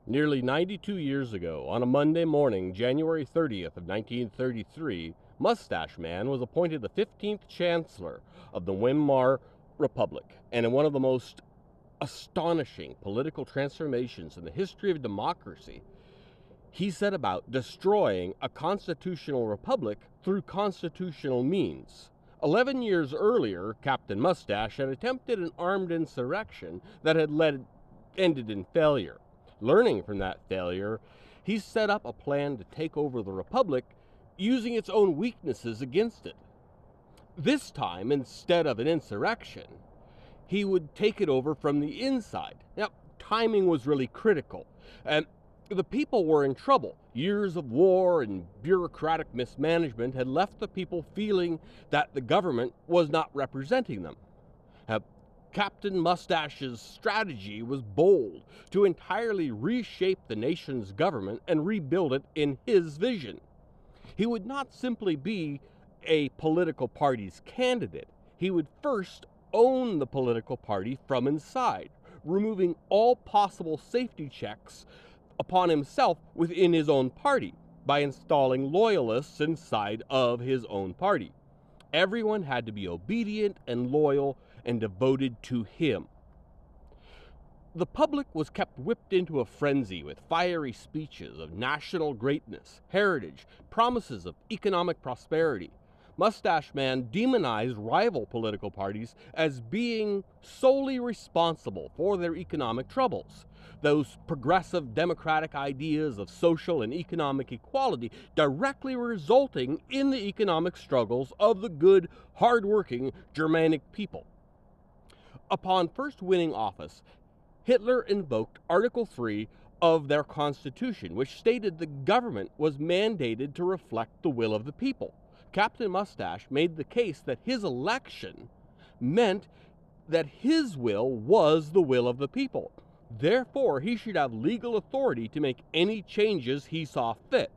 Nearly 92 years ago, on a Monday morning, January 30th of 1933, Mustache Man was appointed the 15th Chancellor of the Weimar Republic, and in one of the most astonishing political transformations in the history of democracy, he set about destroying a constitutional republic through constitutional means. 11 years earlier, Captain Mustache had attempted an armed insurrection that had ended in failure. Learning from that failure, he set up a plan to take over the republic using its own weaknesses against it. This time, instead of an insurrection, he would take it over from the inside. Now, timing was really critical, and the people were in trouble. Years of war and bureaucratic mismanagement had left the people feeling that the government was not representing them. Captain Mustache's strategy was bold, to entirely reshape the nation's government and rebuild it in his vision. He would not simply be a political party's candidate. He would first own the political party from inside, removing all possible safety checks upon himself within his own party by installing loyalists inside of his own party. Everyone had to be obedient and loyal and devoted to him. The public was kept whipped into a frenzy with fiery speeches of national greatness, heritage, promises of economic prosperity. Mustache Man demonized rival political parties as being solely responsible for their economic troubles. Those progressive democratic ideas of social and economic equality directly resulting in the economic struggles of the good, hard-working Germanic people. Upon first winning office, Hitler invoked Article 3 of their constitution, which stated the government was mandated to reflect the will of the people. Captain Mustache made the case that his election meant that his will was the will of the people. Therefore, he should have legal authority to make any changes he saw fit.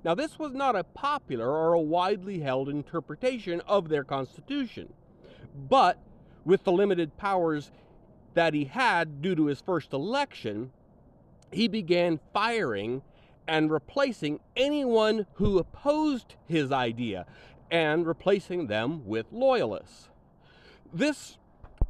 Now, this was not a popular or a widely held interpretation of their constitution, but with the limited powers that he had due to his first election, he began firing and replacing anyone who opposed his idea and replacing them with loyalists. This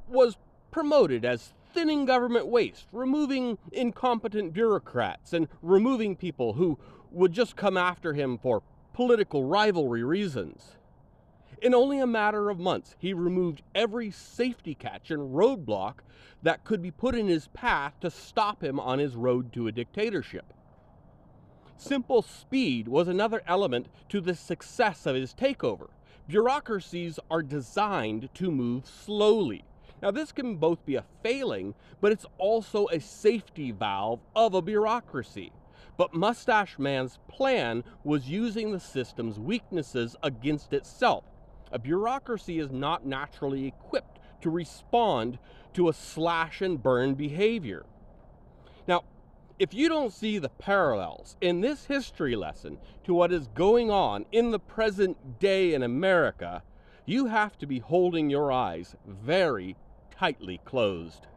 was promoted as thinning government waste, removing incompetent bureaucrats, and removing people who would just come after him for political rivalry reasons. In only a matter of months, he removed every safety catch and roadblock that could be put in his path to stop him on his road to a dictatorship. Simple speed was another element to the success of his takeover. Bureaucracies are designed to move slowly. Now, this can both be a failing, but it's also a safety valve of a bureaucracy. But Mustache Man's plan was using the system's weaknesses against itself. A bureaucracy is not naturally equipped to respond to a slash and burn behavior. Now, if you don't see the parallels in this history lesson to what is going on in the present day in America, you have to be holding your eyes very tightly closed.